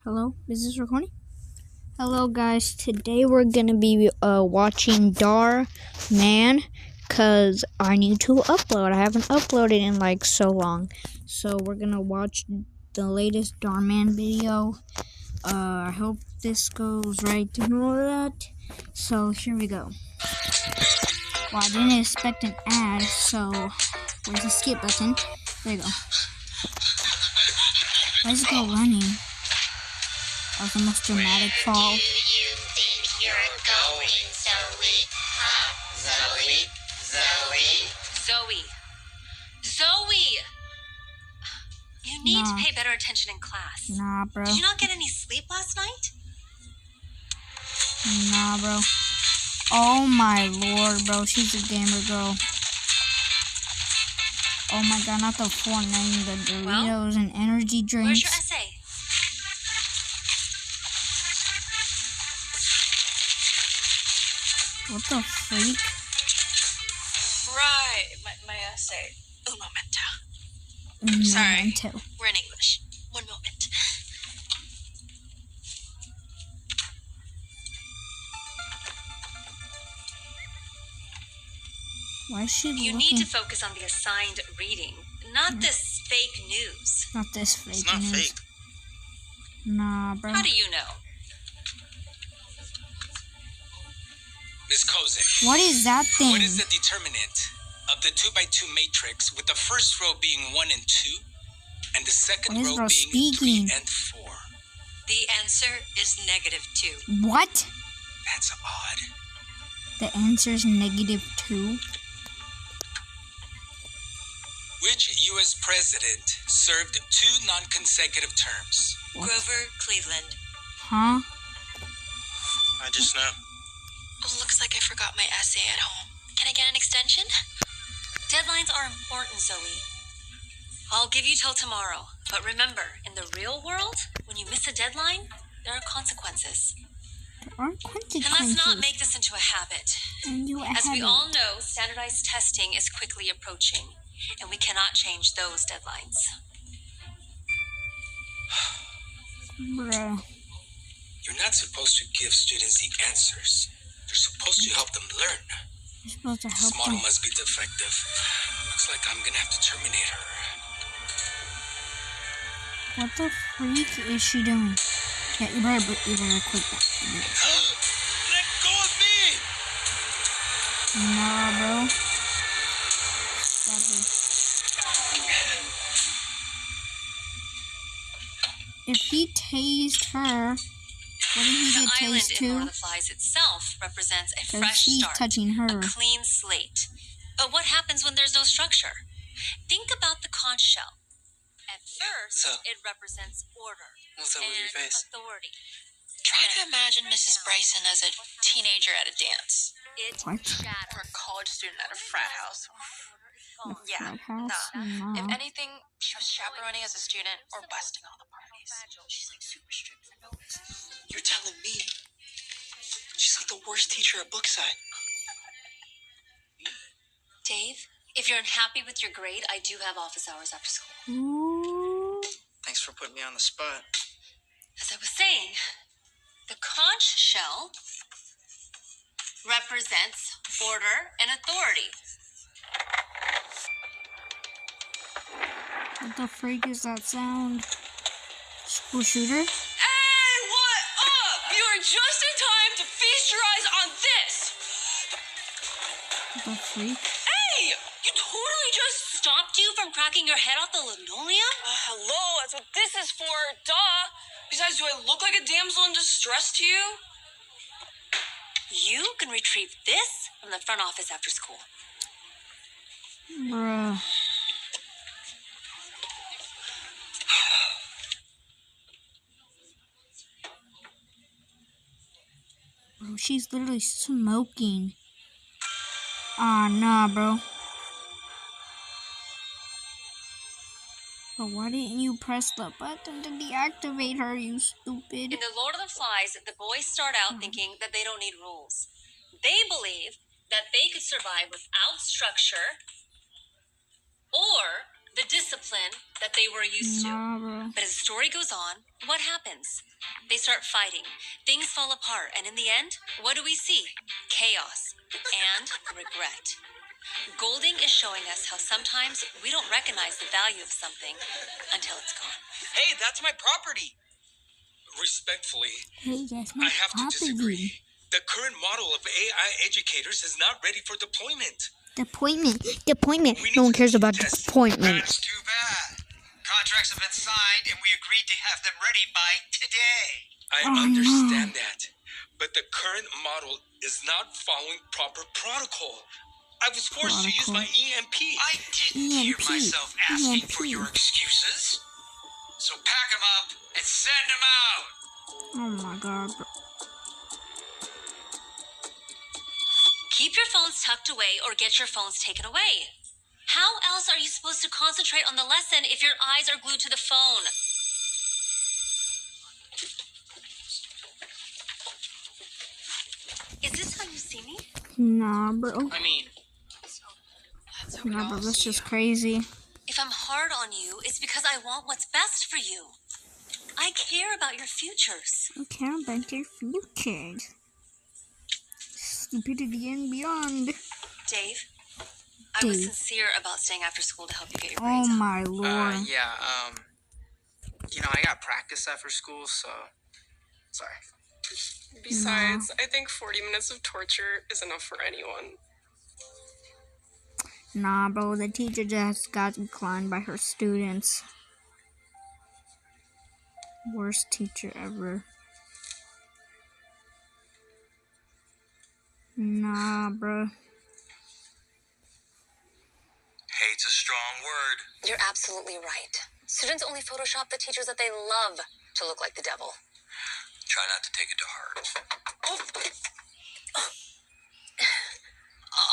Hello, is this recording? Hello guys, today we're gonna be watching Dhar Man, cause I need to upload. I haven't uploaded in like so long. So we're gonna watch the latest Dhar Man video. I hope this goes right and all that. So here we go. Well, I didn't expect an ad, so where's the skip button? There you go. Let's go running. That was the most dramatic fall. Where do you think you're going, Zoe? Zoe? Zoe! You need to pay better attention in class. Nah, bro. Did you not get any sleep last night? Nah, bro. Oh my lord, bro. She's a gamer girl. Oh my god, not the Fortnite, the Doritos and energy drinks. Where's your essay? What the freak? Right, my essay. Un momento. No, Sorry, Memento. we're in English. One moment. Why is she You looking? need to focus on the assigned reading, not this fake news. Not this fake It's not news. fake. Nah, bro. How do you know? Ms. Kozak, What is that thing? what is the determinant of the 2x2 matrix with the first row being 1 and 2 and the second What is row bro being speaking? 3 and 4? The answer is -2. What? That's odd. The answer's -2. Which U.S. president served 2 non-consecutive terms? What? Grover Cleveland. Huh? I just know. Oh, looks like I forgot my essay at home. Can I get an extension? Deadlines are important, Zoe. I'll give you till tomorrow. But remember, in the real world, when you miss a deadline, there are consequences. There aren't And let's consequences. not make this into a habit. And you As we have all know, standardized testing is quickly approaching, and we cannot change those deadlines. Bruh. You're not supposed to give students the answers. You're supposed to help them learn. You're supposed to This help model them. must be defective. Looks like I'm gonna have to terminate her. What the freak is she doing? Yeah, you better quit that. Let go of me! Nah, bro. Stop it. If he tased her, what did he The get island tased in Lord to? of the Flies itself represents a Because fresh she's start, touching her. a clean slate. But what happens when there's no structure? Think about the conch shell. At first, So- it represents order What's up with your and face? authority. Try to imagine Mrs. Bryson as a teenager at a dance. It What? Or shatters. a college student at a frat house. Yeah, Frat house? nah. If No. anything, she was chaperoning as a student or busting all the parties. She's like super strict for no reason. You're telling me she's like the worst teacher at Brookside. Dave, if you're unhappy with your grade, I do have office hours after school. Ooh. Thanks for putting me on the spot. As I was saying, the conch shell represents order and authority. What the freak is that sound? School shooter? Hey, what up? You are just in time to feast your eyes on this. What the freak? Hey, you totally just stopped you from cracking your head off the linoleum? Hello, that's what this is for, duh. Besides, do I look like a damsel in distress to you? You can retrieve this from the front office after school. Bruh. Bro, she's literally smoking. Ah, nah, bro. But why didn't you press the button to deactivate her, you stupid? In the Lord of the Flies, the boys start out thinking that they don't need rules. They believe that they could survive without structure, or the discipline that they were used to. Nah, bro. But as the story goes on, what happens? They start fighting. Things fall apart. And in the end, what do we see? Chaos and regret. Golding is showing us how sometimes we don't recognize the value of something until it's gone. Hey, that's my property. Respectfully, Hey, that's I my have to property. disagree. The current model of AI educators is not ready for deployment. Deployment. We need No one to cares about test- deployments. That's too bad. Contracts have been signed, and we agreed to have them ready by today. I Oh, understand that, but the current model is not following proper protocol. I was forced to use my EMP. I didn't hear EMP. myself asking for EMP. your excuses. So pack them up and send them out. Oh my god, bro. Keep your phones tucked away or get your phones taken away. How else are you supposed to concentrate on the lesson if your eyes are glued to the phone? Is this how you see me? Nah, bro. I mean, Nah, bro. That's just crazy. If I'm hard on you, it's because I want what's best for you. I care about your futures. I care about your future. Stupidity and beyond. Dave, I was Dave. sincere about staying after school to help you get your Oh grades up. my lord. yeah, I got practice after school, so sorry. Besides, I think 40 minutes of torture is enough for anyone. Nah, bro. The teacher just got declined by her students. Worst teacher ever. Nah, bro. Hate's a strong word. You're absolutely right. Students only Photoshop the teachers that they love to look like the devil. Try not to take it to heart.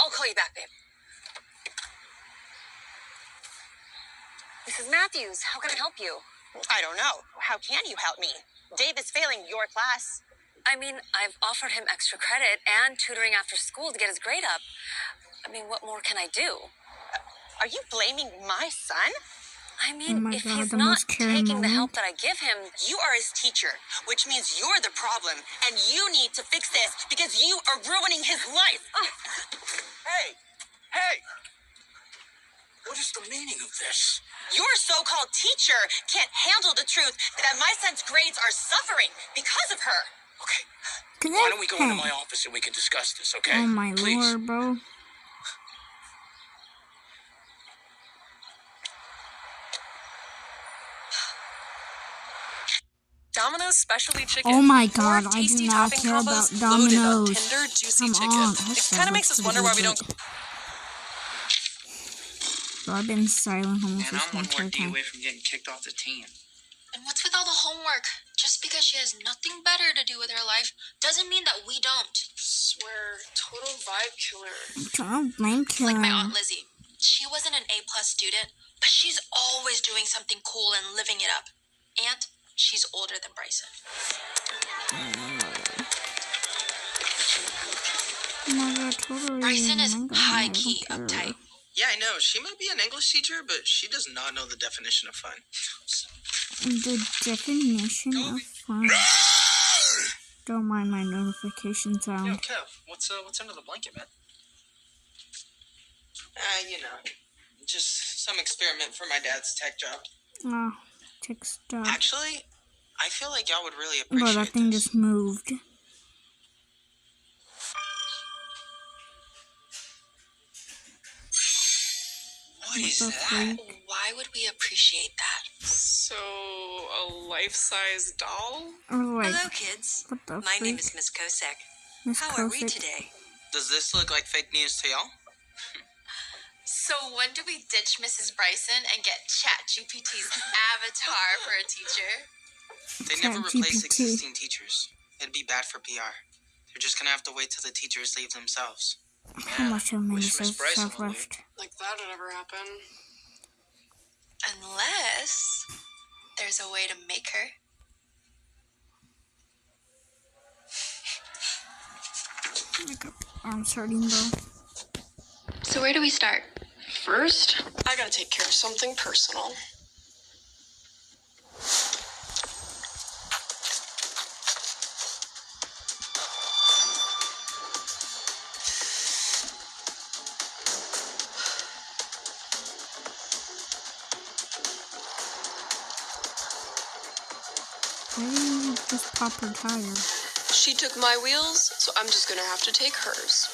I'll call you back, babe. Mrs. Matthews, how can I help you? I don't know. How can you help me? Dave is failing your class. I mean, I've offered him extra credit and tutoring after school to get his grade up. I mean, what more can I do? Are you blaming my son? I mean, Oh my if God, he's the not most caring taking the help moment. that I give him, You are his teacher, which means you're the problem, and you need to fix this because you are ruining his life. Hey! What is the meaning of this? Your so-called teacher can't handle the truth that my son's grades are suffering because of her. Okay, Cause why don't we go into hey. my office and we can discuss this, okay? Oh my Please. lord, bro. Domino's specialty chicken. Oh my Four god, I do tasty not topping care combos about loaded on Domino's. tender, juicy Come chicken. on, It that kind of makes us looks wonder why we pretty don't. good. Bro, I've been silent almost And this I'm one entire more D time. away from getting kicked off the team. And what's with all the homework? Just because she has nothing better to do with her life doesn't mean that we don't. Swear, total vibe killer. Don't blame Like my Killer. Aunt Lizzie. She wasn't an A+ student, but she's always doing something cool and living it up. And she's older than Bryson. Oh my god, totally. Bryson is Oh my God, high-key I don't care. uptight. Yeah, I know. She might be an English teacher, but she does not know the definition of fun. The definition of fun. Don't mind my notification Yo, sound. Kev, what's under the blanket, man? Just some experiment for my dad's tech job. Oh, text stop. Actually, I feel like y'all would really Bro, appreciate that thing this. just moved. What is the that? freak? Why would we appreciate that? So, a life-size doll? Or like, Hello, kids. what the My name freak? is Miss Kosek. Miss How are we Kosick. today? Does this look like fake news to y'all? So when do we ditch Mrs. Bryson and get ChatGPT's avatar for a teacher? They never replace ChatGPT. existing teachers. It'd be bad for PR. They're just gonna have to wait till the teachers leave themselves. How much have wish Miss Minnesota Bryson stuff would left? Like that would ever happen. Unless there's a way to make her. I'm starting though. So where do we start? first, I gotta take care of something personal. Why didn't you just pop her tire? She took my wheels, so I'm just gonna have to take hers.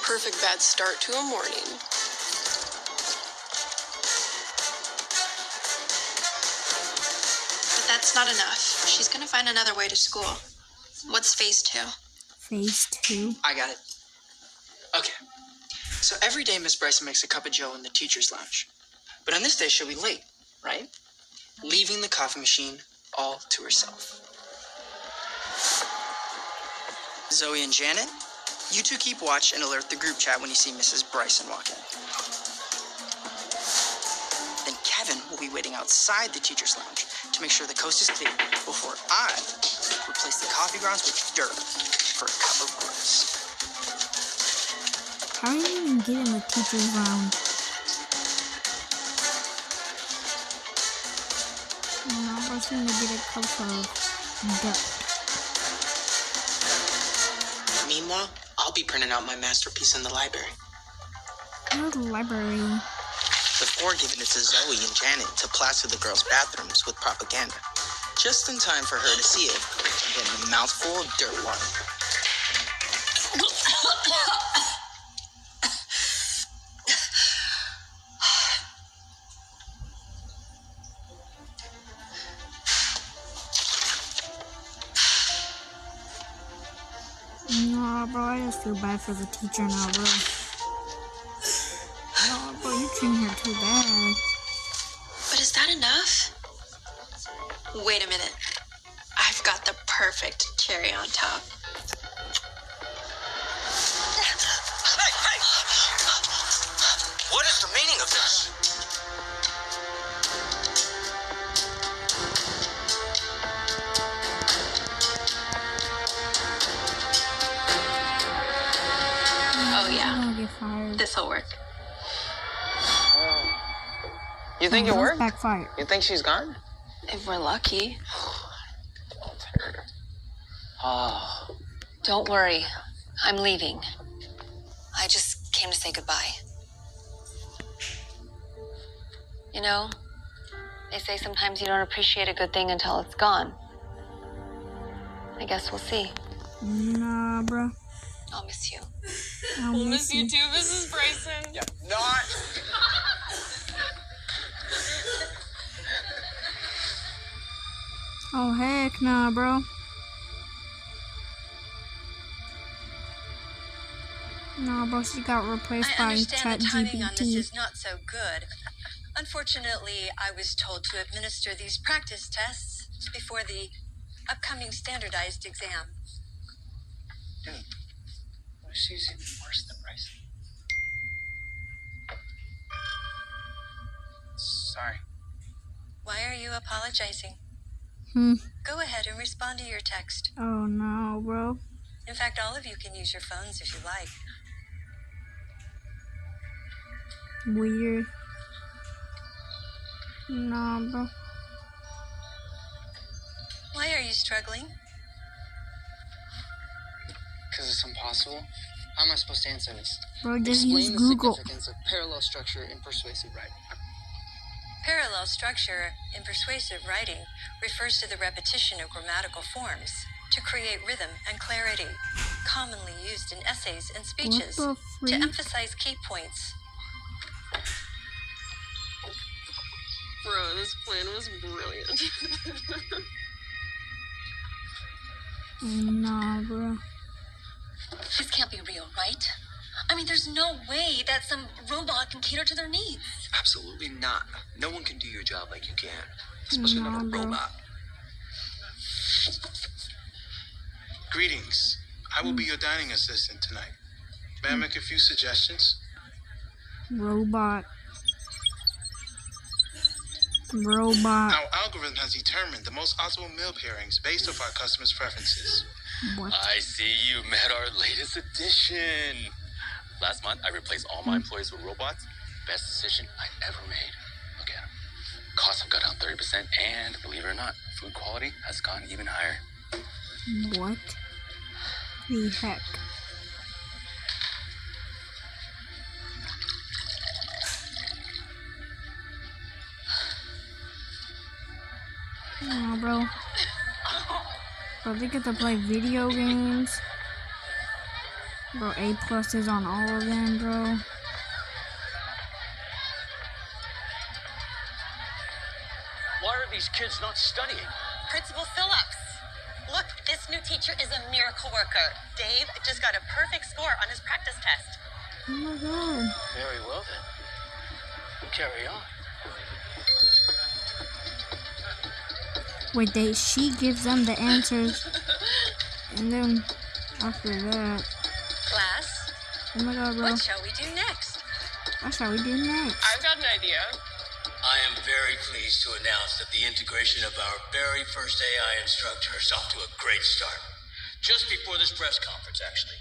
Perfect bad start to a morning. But that's not enough. She's gonna find another way to school. What's phase 2? Phase 2? I got it. Okay. So every day Miss Bryson makes a cup of joe in the teacher's lounge. But on this day she'll be late, right? Leaving the coffee machine all to herself. Zoe and Janet, you two keep watch and alert the group chat when you see Mrs. Bryson walk in. Then Kevin will be waiting outside the teacher's lounge to make sure the coast is clear before I replace the coffee grounds with dirt for a cup of gross. How do you even get in the teacher's lounge? No, I was gonna get a cup of dirt. Meanwhile, I'll be printing out my masterpiece in the library. Go to the library. Before giving it to Zoe and Janet to plaster the girls' bathrooms with propaganda. Just in time for her to see it and get a mouthful of dirt water. No, bro, I just feel bad for the teacher now, bro. No, bro, you treating her too bad. But is that enough? Wait a minute. I've got the perfect cherry on top. Hey! What is the meaning of this? Oh I'm yeah, gonna get fired. this'll work. You think it worked? Backfire. You think she's gone? If we're lucky. Oh. Don't worry. I'm leaving. I just came to say goodbye. You know, they say sometimes you don't appreciate a good thing until it's gone. I guess we'll see. Nah, bro. I'll miss you. I'll miss you. too, Mrs. Bryson. Yeah, not. Oh, heck nah, bro. Nah, bro, she got replaced I by understand the timing on this ChatGPT. is not so good. Unfortunately, I was told to administer these practice tests before the upcoming standardized exam. Dude, she's even worse than Bryson. Sorry. Why are you apologizing? Go ahead and respond to your text. Oh, no, bro. In fact, all of you can use your phones if you like. Weird. Nah, bro. Why are you struggling? Because it's impossible. How am I supposed to answer this? Bro, just Explain use the Google. significance of parallel structure in persuasive writing. Parallel structure in persuasive writing refers to the repetition of grammatical forms to create rhythm and clarity, commonly used in essays and speeches What the to freak? emphasize key points. Bro, this plan was brilliant. Nah, bro. This can't be real, right? I mean, there's no way that some robot can cater to their needs. Absolutely not. No one can do your job like you can, especially not a Nah, bro. robot. Greetings. I will be your dining assistant tonight. May I make a few suggestions? Robot. Robot. Our algorithm has determined the most optimal meal pairings based off our customers' preferences. What? I see you met our latest addition. Last month, I replaced all my employees with robots. Best decision I ever made. Look at them. Costs have got down 30%, and believe it or not, food quality has gone even higher. What the heck? Oh, bro. Bro, they get to play video games. Bro, A+ is on all of them, bro. Why are these kids not studying? Principal Phillips. Look, this new teacher is a miracle worker. Dave just got a perfect score on his practice test. Oh my god. Very well then. Carry on. Wait, she gives them the answers. And then after that. Class, Oh my god, bro. what shall we do next? What shall we do next? I've got an idea. I am very pleased to announce that the integration of our very first AI instructor is off to a great start. Just before this press conference, actually,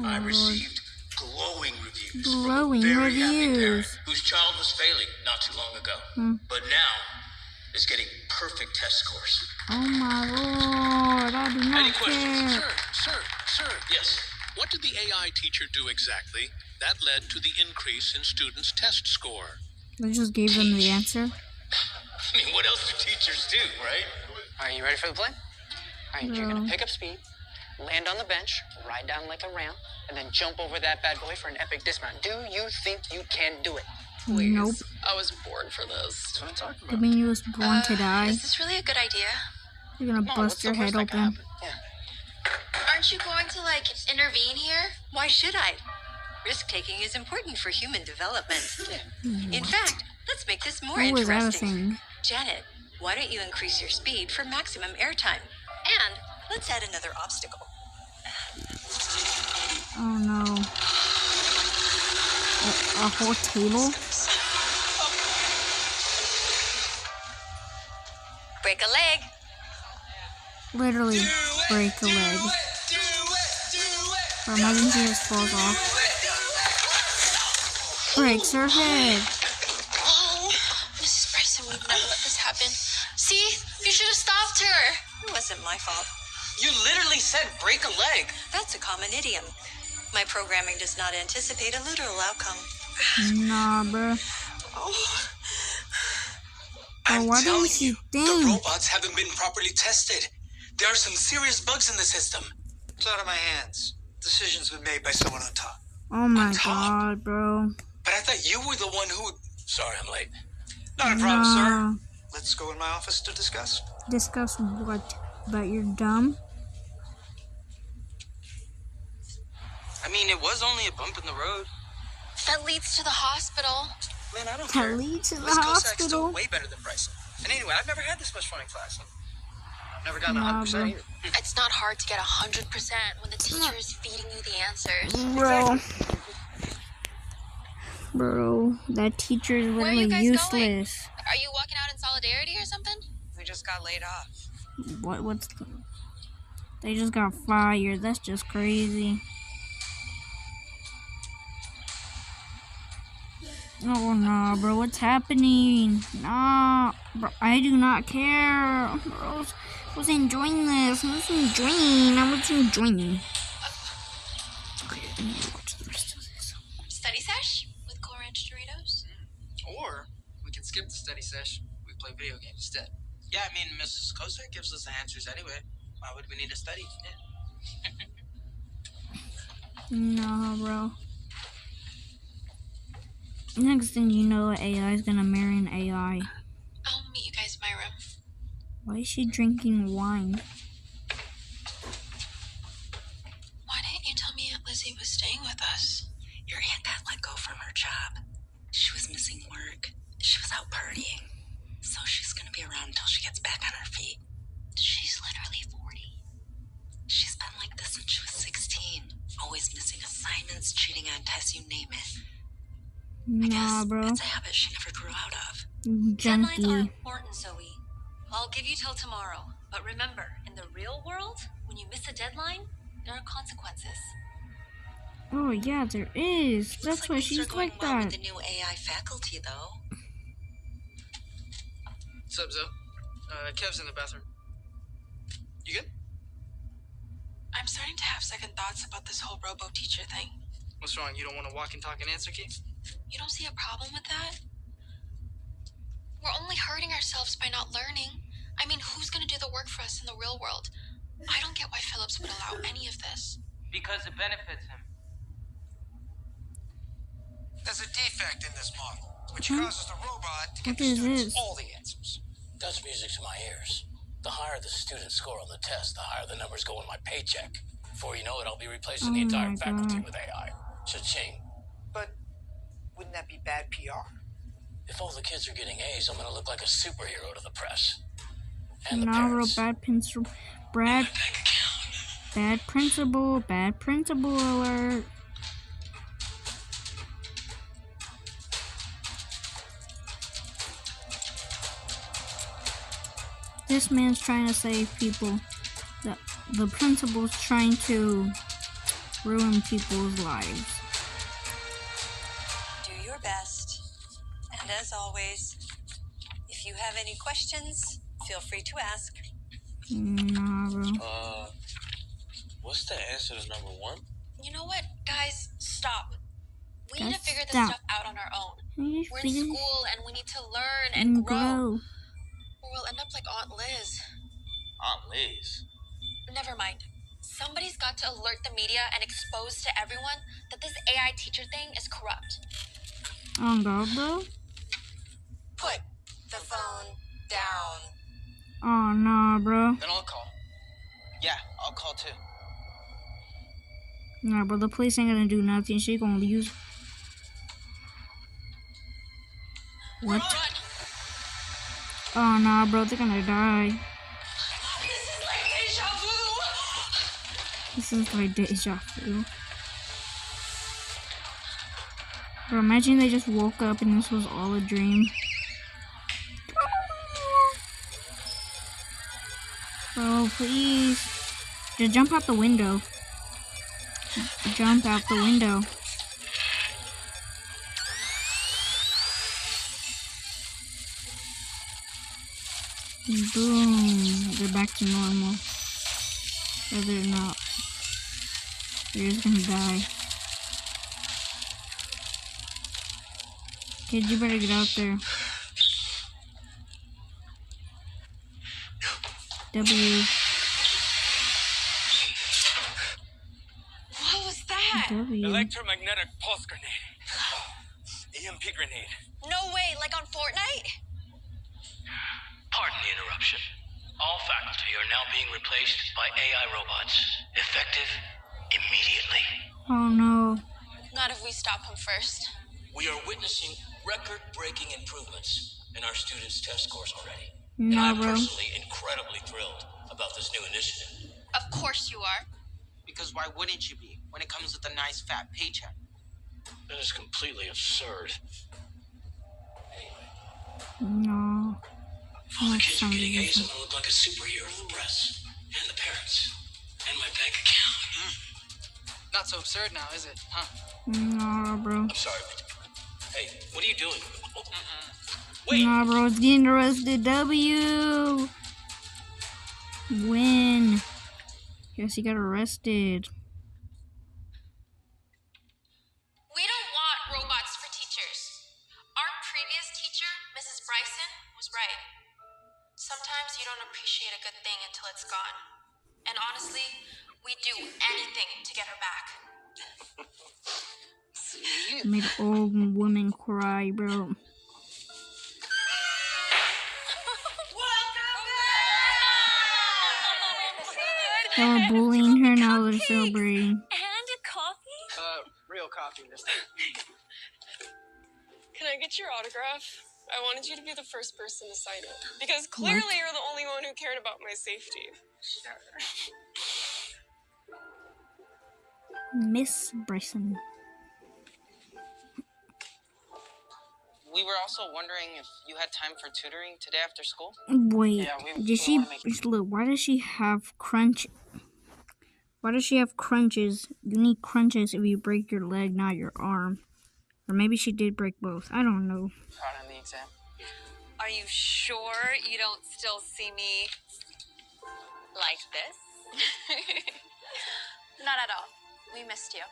I received glowing reviews Glowing from a very happy reviews. parent whose child was failing not too long ago, but now is getting perfect test scores. Oh my lord, I do Any not questions? care. Sir, Yes. what did the AI teacher do exactly that led to the increase in students' test score? They just gave them the answer. I mean, what else do teachers do, right? Are you ready for the play? All right, you're No. gonna pick up speed, land on the bench, ride down like a ramp, and then jump over that bad boy for an epic dismount. Do you think you can do it? Please. Nope. I was born for this. That's what I'm talking I about. mean, you was born to die. Is this really a good idea? You're gonna bust your head open. Aren't you going to, like, intervene here? Why should I? Risk-taking is important for human development. In fact, let's make this more What was that a interesting. thing? Janet, why don't you increase your speed for maximum airtime? And let's add another obstacle. Oh no. A whole table? Break a leg. Literally break a leg. Or imagine she just falls off. Breaks her head. Oh, Mrs. Bryson would never let this happen. See? You should have stopped her. It wasn't my fault. You literally said break a leg. That's a common idiom. My programming does not anticipate a literal outcome. Nah, bro. Oh. Oh, I'm why telling didn't she you, the think? robots haven't been properly tested. There are some serious bugs in the system. It's out of my hands. Decision's been made by someone on top. Oh my On top? god, bro. But I thought you were the one who... Sorry, I'm late. Not a problem, Nah. sir. Let's go in my office to discuss. Discuss what? About you're dumb? I mean, it was only a bump in the road. That leads to the hospital. Man, I don't That care. leads to the Miss Kosak's hospital. still way better than Bryson. And anyway, I've never had this much fun in class. I've never gotten Nah, 100% bro. either. It's not hard to get 100% when the teacher is feeding you the answers. Bro. Bro, that teacher is Where are you literally guys going? useless. Are you walking out in solidarity or something? We just got laid off. What's... They just got fired. That's just crazy. Oh, nah, bro. What's happening? Nah, bro. I do not care. Bro, I was enjoying this. I was enjoying. Okay, I need to watch the rest of this. Study sesh with Cool Ranch Doritos? Or we can skip the study session. We play video games instead. Yeah, I mean, Mrs. Kosak gives us the answers anyway. Why would we need to study? Nah, bro. Next thing you know, AI is gonna marry an AI. I'll meet you guys in my room. Why is she drinking wine? Why didn't you tell me Aunt Lizzie was staying with us? Your aunt got let go from her job. She was missing work. She was out partying. So she's gonna be around until she gets back on her feet. She's literally 40. She's been like this since she was 16. Always missing assignments, cheating on tests, you name it. I Nah, guess bro. it's a habit she never grew out of. Deadlines are Junkie. important, Zoe. I'll give you till tomorrow. But remember, in the real world, when you miss a deadline, there are consequences. Oh yeah, there is. That's Looks why like things she's are going like well with that. the new AI faculty, though. What's up, Zoe? Kev's in the bathroom. You good? I'm starting to have second thoughts about this whole robo-teacher thing. What's wrong? You don't want to walk and talk and answer key? You don't see a problem with that? We're only hurting ourselves by not learning. I mean, who's gonna do the work for us in the real world? I don't get why Phillips would allow any of this. Because it benefits him. There's a defect in this model, which causes the robot to give What the is students this? all the answers. That's music to my ears. The higher the student score on the test, the higher the numbers go in my paycheck. Before you know it, I'll be replacing the entire faculty with AI. Cha-ching. But wouldn't that be bad PR? If all the kids are getting A's, I'm gonna look like a superhero to the press. And the Now real parents. bad principal. Bad principal alert. This man's trying to save people. The principal's trying to ruin people's lives. Do your best. And as always, if you have any questions, feel free to ask. Nah, bro. What's the answer to number 1? You know what? Guys, stop. We need to figure this stop. stuff out on our own. You We're in figure- school and we need to learn and grow. grow. Or we'll end up like Aunt Liz. Aunt Liz. Never mind. Somebody's got to alert the media and expose to everyone that this AI teacher thing is corrupt. Oh god, bro. Put the phone down. Oh nah, bro. Then I'll call. Yeah, I'll call too. Nah, bro. The police ain't gonna do nothing. She gonna use. What? Oh nah, bro. They're gonna die. This is like deja vu. Bro, imagine they just woke up and this was all a dream. Bro, please. Just jump out the window. Jump out the window. Boom. They're back to normal. Or they're not. They're just gonna die. Kid, you better get out there. W. What was that? W. Electromagnetic pulse grenade. EMP grenade. No way, like on Fortnite? Pardon the interruption. All faculty are now being replaced by AI robots. Effective immediately. Oh no. Not if we stop him first. We are witnessing record-breaking improvements in our students' test scores already. No, and I'm bro. personally incredibly thrilled about this new initiative. Of course you are. Because why wouldn't you be when it comes with a nice fat paycheck? That is completely absurd. No. If all the That kids are sounds getting A's, I'm different. gonna look like a superhero to the press. And the parents. And my bank account. Not so absurd now, is it? Huh? No, bro. I'm sorry, but... Hey, what are you doing? Nah, bro, it's getting arrested. W. Win. Yes, he got arrested. We don't want robots for teachers. Our previous teacher, Mrs. Bryson, was right. Sometimes you don't appreciate a good thing until it's gone. And honestly, we'd do anything to get her back. Made an old woman cry, bro. They were bullying her, now they're celebrating. And a coffee? Real coffee this time. Can I get your autograph? I wanted you to be the first person to sign it. Because clearly you're the only one who cared about my safety. Miss Bryson. We were also wondering if you had time for tutoring today after school. Wait, Yeah, we did she wanna make- look? Why does she have crunch? Why does she have crunches? You need crunches if you break your leg, not your arm. Or maybe she did break both. I don't know. Proud on the exam? Are you sure you don't still see me like this? Not at all. We missed you.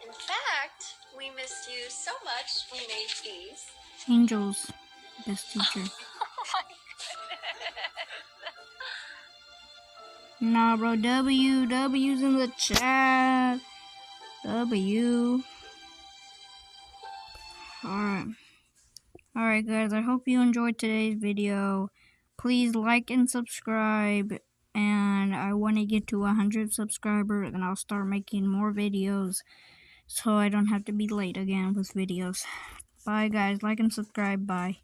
In fact, we missed you so much we made these. Angel's best teacher. Oh my goodness. Nah, bro. W's in the chat. W. Alright, guys. I hope you enjoyed today's video. Please like and subscribe. And I want to get to 100 subscribers, and I'll start making more videos so I don't have to be late again with videos. Bye, guys. Like and subscribe. Bye.